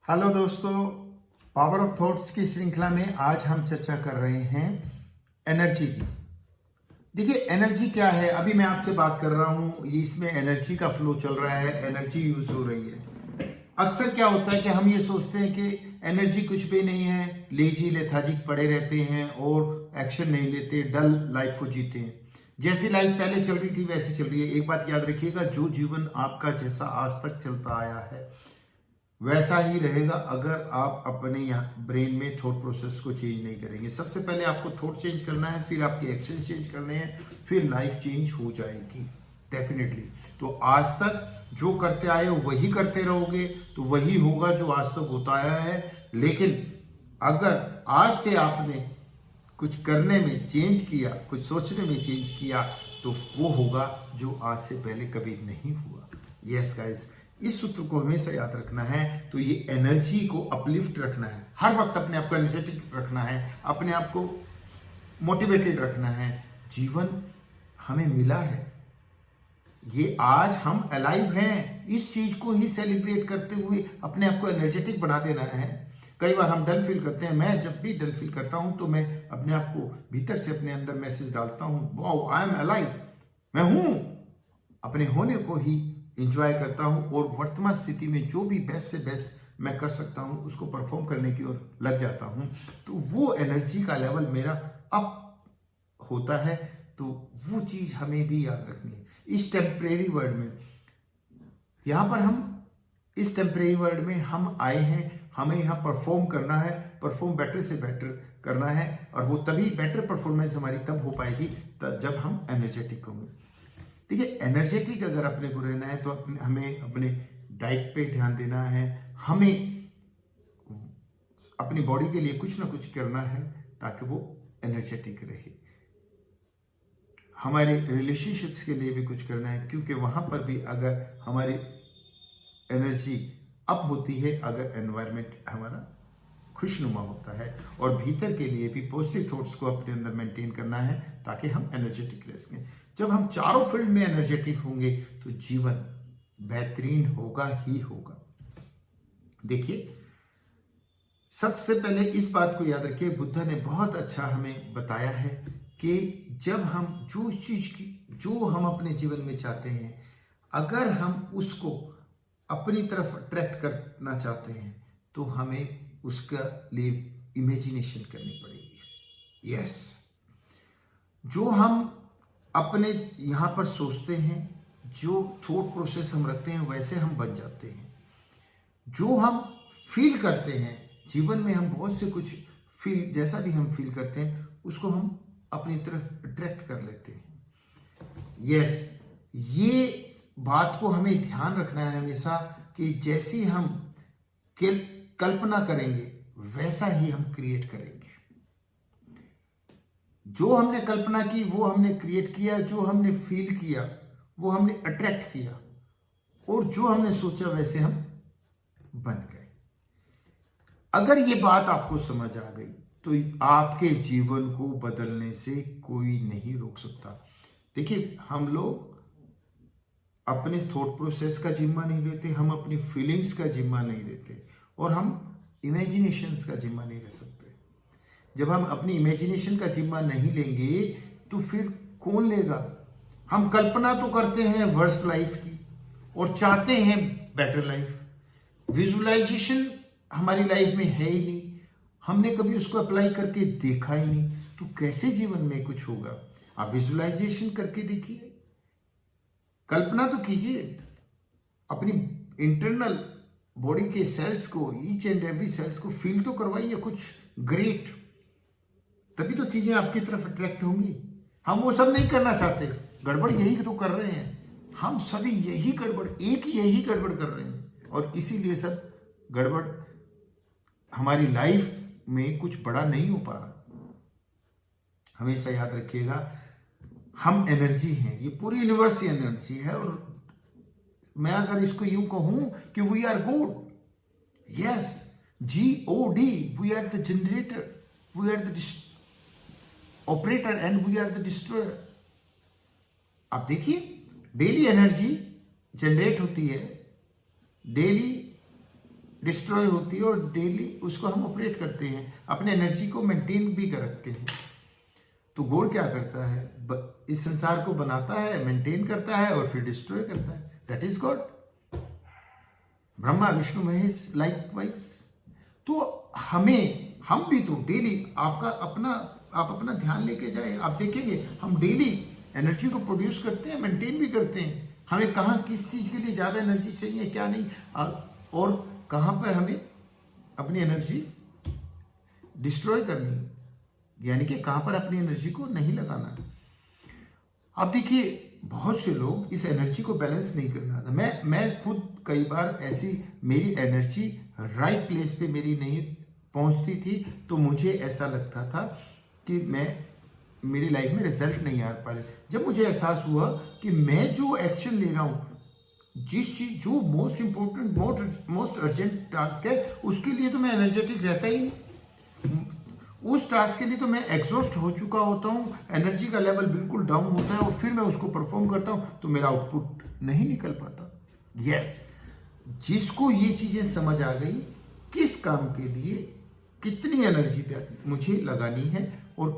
Hello दोस्तों, power of thoughts की श्रृंखला में आज हम चर्चा कर रहे हैं एनर्जी की। देखिए, एनर्जी क्या है। अभी मैं आपसे बात कर रहा हूं, ये इसमें एनर्जी का फ्लो चल रहा है, एनर्जी यूज हो रही है। अक्सर क्या होता है कि हम ये सोचते हैं कि एनर्जी कुछ भी नहीं है, लेजी लेथार्जिक पड़े रहते हैं और एक्शन नहीं लेते, डल लाइफ को जीते हैं। जैसी लाइफ पहले चल रही थी वैसे चल रही है। एक बात याद रखिएगा, जो जीवन आपका जैसा आज तक चलता आया है वैसा ही रहेगा अगर आप अपने यहाँ ब्रेन में थॉट प्रोसेस को चेंज नहीं करेंगे। सबसे पहले आपको थॉट चेंज करना है, फिर आपके एक्शन चेंज करने हैं, फिर लाइफ चेंज हो जाएगी डेफिनेटली। तो आज तक जो करते आए हो वही करते रहोगे तो वही होगा जो आज तक होता आया है। लेकिन अगर आज से आपने कुछ करने में चेंज किया, कुछ सोचने में चेंज किया, तो वो होगा जो आज से पहले कभी नहीं हुआ। यस गाइस, इस सूत्र को हमेशा याद रखना है। तो ये एनर्जी को अपलिफ्ट रखना है, हर वक्त अपने आप को एनर्जेटिक रखना है, अपने आप को मोटिवेटेड रखना है। जीवन हमें मिला है, ये आज हम अलाइव हैं, इस चीज को ही सेलिब्रेट करते हुए अपने आप को एनर्जेटिक बना देना है। कई बार हम डल फील करते हैं, मैं जब भी डल फील करता हूं तो मैं अपने आप को भीतर से अपने अंदर मैसेज डालता हूं, वाओ आई एम अलाइव, मैं हूं। अपने होने को ही इंजॉय करता हूं और वर्तमान स्थिति में जो भी बेस्ट से बेस्ट मैं कर सकता हूं उसको परफॉर्म करने की ओर लग जाता हूं। तो वो एनर्जी का लेवल मेरा अप होता है। तो वो चीज हमें भी याद रखनी है इस टेम्परेरी वर्ल्ड में। यहां पर हम इस टेम्परेरी वर्ल्ड में हम आए हैं, हमें यहां परफॉर्म करना है, परफॉर्म बेटर से बेटर करना है। और वो तभी बेटर परफॉर्मेंस हमारी तब हो पाएगी जब हम एनर्जेटिक होंगे। देखिए, एनर्जेटिक अगर अपने को रहना है तो हमें अपने डाइट पे ध्यान देना है, हमें अपनी बॉडी के लिए कुछ ना कुछ करना है ताकि वो एनर्जेटिक रहे। हमारे रिलेशनशिप्स के लिए भी कुछ करना है, क्योंकि वहां पर भी अगर हमारी एनर्जी अप होती है, अगर एनवायरनमेंट हमारा खुशनुमा होता है। और भीतर के लिए भी पॉजिटिव थॉट्स को अपने अंदर मेंटेन करना है ताकि हम एनर्जेटिक रह सकें। जब हम चारों फील्ड में एनर्जेटिक होंगे तो जीवन बेहतरीन होगा ही होगा। देखिए, सबसे पहले इस बात को याद रखिए, बुद्ध ने बहुत अच्छा हमें बताया है कि जब हम जो हम अपने जीवन में चाहते हैं, अगर हम उसको अपनी तरफ अट्रैक्ट करना चाहते हैं तो हमें उसका लिए इमेजिनेशन करनी पड़ेगी। यस, जो हम अपने यहां पर सोचते हैं, जो थॉट प्रोसेस हम रखते हैं वैसे हम बन जाते हैं। जो हम फील करते हैं जीवन में, हम बहुत से कुछ फील, जैसा भी हम फील करते हैं उसको हम अपनी तरफ अट्रैक्ट कर लेते हैं। यस, ये बात को हमें ध्यान रखना है हमेशा कि जैसी हम कल्पना करेंगे वैसा ही हम क्रिएट करेंगे। जो हमने कल्पना की वो हमने क्रिएट किया, जो हमने फील किया वो हमने अट्रैक्ट किया, और जो हमने सोचा वैसे हम बन गए। अगर ये बात आपको समझ आ गई तो आपके जीवन को बदलने से कोई नहीं रोक सकता। देखिए, हम लोग अपने थॉट प्रोसेस का जिम्मा नहीं लेते, हम अपनी फीलिंग्स का जिम्मा नहीं लेते, और हम इमेजिनेशंस का जिम्मा नहीं ले सकते। जब हम अपनी इमेजिनेशन का जिम्मा नहीं लेंगे तो फिर कौन लेगा। हम कल्पना तो करते हैं वर्स्ट लाइफ की और चाहते हैं बेटर लाइफ। विजुअलाइजेशन हमारी लाइफ में है ही नहीं, हमने कभी उसको अप्लाई करके देखा ही नहीं, तो कैसे जीवन में कुछ होगा। आप विजुअलाइजेशन करके देखिए, कल्पना तो कीजिए, अपनी इंटरनल बॉडी के सेल्स को, ईच एंड एवरी सेल्स को फील तो करवाइए कुछ ग्रेट, तभी तो चीजें आपकी तरफ अट्रैक्ट होंगी। हम वो सब नहीं करना चाहते, गड़बड़ यही तो कर रहे हैं। हम सभी यही गड़बड़, एक यही गड़बड़ कर रहे हैं, और इसीलिए सब गड़बड़ हमारी लाइफ में कुछ बड़ा नहीं हो पा रहा। हमेशा याद रखिएगा, हम एनर्जी हैं, ये पूरी यूनिवर्स ही एनर्जी है। और मैं अगर इसको यूं कहूं कि we are God, yes, GOD, we are the generator, we are the operator and we are the destroyer. आप देखिए, डेली एनर्जी जनरेट होती है, डेली डिस्ट्रॉय होती है और डेली उसको हम ऑपरेट करते हैं, अपने एनर्जी को मेंटेन भी कर रखते हैं। तो गॉड क्या करता है, इस संसार को बनाता है, मेंटेन करता है और फिर डिस्ट्रॉय करता है। That is God. Brahma Vishnu Mahesh likewise. तो हम भी तो डेली आप अपना ध्यान लेके जाए, आप देखेंगे हम डेली एनर्जी को प्रोड्यूस करते हैं, मेंटेन भी करते हैं। हमें कहाँ किस चीज के लिए ज्यादा एनर्जी चाहिए, क्या नहीं, और कहाँ पर हमें अपनी एनर्जी डिस्ट्रॉय करनी है, यानी कि कहाँ पर अपनी एनर्जी को नहीं लगाना है। अब देखिए बहुत से लोग इस एनर्जी को बैलेंस नहीं करना था। मैं खुद कई बार ऐसी मेरी एनर्जी राइट प्लेस पे मेरी नहीं पहुंचती थी, तो मुझे ऐसा लगता था कि मेरी लाइफ में रिजल्ट नहीं आ पा रहे। जब मुझे एहसास हुआ कि मैं जो एक्शन ले रहा हूँ, जिस चीज जो most important most urgent task है, उसके लिए तो मैं एनर्जेटिक रहता ही नहीं। उस टास्क के लिए तो मैं एग्जॉस्ट हो चुका होता हूँ, एनर्जी का लेवल बिल्कुल डाउन होता है, और फिर मैं उसको परफॉर्म करता हूँ तो मेरा आउटपुट नहीं निकल पाता। यस, जिसको ये चीजें समझ आ गई, किस काम के लिए कितनी एनर्जी मुझे लगानी है, और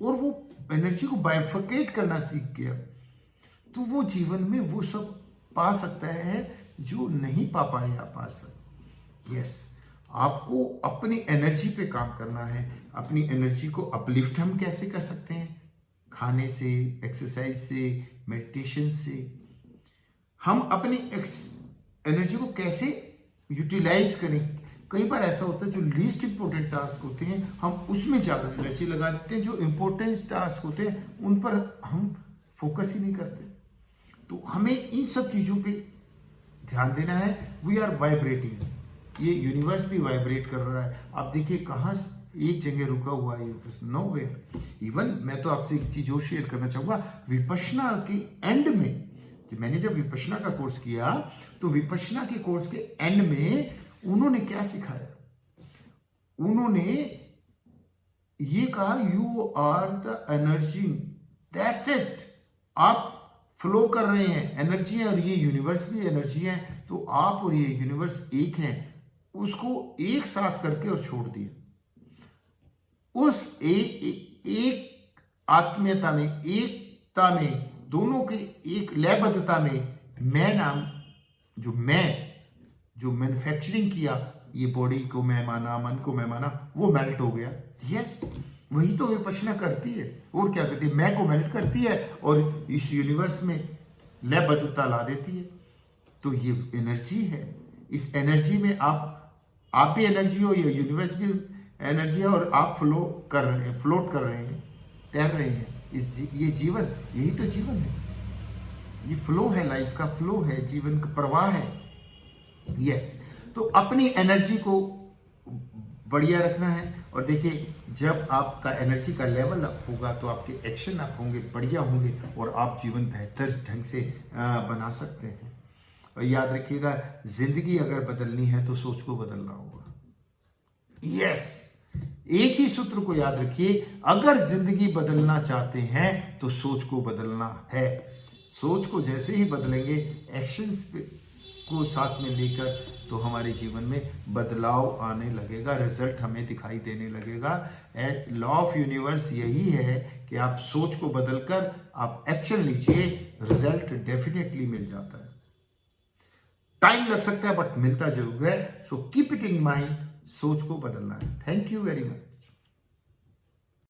वो एनर्जी को बाइफर्केट करना सीख गया, तो वो जीवन में वो सब पा सकता है जो नहीं पा पाए आप आज तक। यस, आपको अपनी एनर्जी पे काम करना है। अपनी एनर्जी को अपलिफ्ट हम कैसे कर सकते हैं? खाने से, एक्सरसाइज से, मेडिटेशन से। हम अपनी एनर्जी को कैसे यूटिलाइज करें? कई बार ऐसा होता है जो लीस्ट इंपॉर्टेंट टास्क होते हैं हम उसमें ज्यादा एनर्जी लगा देते हैं, जो इंपॉर्टेंट टास्क होते हैं उन पर हम फोकस ही नहीं करते। तो हमें इन सब चीजों पे ध्यान देना है। वी आर वाइब्रेटिंग, ये यूनिवर्स भी वाइब्रेट कर रहा है। आप देखिए कहाँ एक जगह रुका हुआ है, नोवेयर। इवन मैं तो आपसे एक चीज और शेयर करना चाहूंगा, विपश्यना के एंड में, मैंने जब विपश्यना का कोर्स किया तो विपश्यना के कोर्स के एंड में उन्होंने क्या सिखाया? उन्होंने ये कहा, you are the energy, that's it. आप फ्लो कर रहे हैं, एनर्जी है, और ये यूनिवर्स भी एनर्जी है, तो आप और ये यूनिवर्स एक हैं। उसको एक साथ करके और छोड़ दिए। उस एक आत्मीयता में, एकता में, दोनों के एक लयबद्धता में, मैं नाम जो मैन्युफैक्चरिंग किया, ये बॉडी को मैं माना, मन को मैं माना, वो मेल्ट हो गया। यस, वही तो विपश्यना करती है। और क्या करती है? मैं को मेल्ट करती है और इस यूनिवर्स में लयबद्धता ला देती है। तो ये एनर्जी है। इस एनर्जी में आप भी एनर्जी हो, ये यूनिवर्स भी एनर्जी है, और आप फ्लोट कर रहे हैं, तैर रहे हैं। ये जीवन, यही तो जीवन है। ये फ्लो है, लाइफ का फ्लो है, जीवन का प्रवाह है। यस, तो अपनी एनर्जी को बढ़िया रखना है। और देखिए, जब आपका एनर्जी का लेवल अप होगा तो आपके एक्शन अप होंगे, बढ़िया होंगे, और आप जीवन बेहतर ढंग से बना सकते हैं। और याद रखिएगा, जिंदगी अगर बदलनी है तो सोच को बदलना होगा। यस, एक ही सूत्र को याद रखिए, अगर जिंदगी बदलना चाहते हैं तो सोच को बदलना है। सोच को जैसे ही बदलेंगे, एक्शंस को साथ में लेकर, तो हमारे जीवन में बदलाव आने लगेगा, रिजल्ट हमें दिखाई देने लगेगा। लॉ ऑफ यूनिवर्स यही है कि आप सोच को बदलकर आप एक्शन लीजिए, रिजल्ट डेफिनेटली मिल जाता है। टाइम लग सकता है बट मिलता जरूर है। So keep it in mind, सोच को बदलना है। Thank you very much.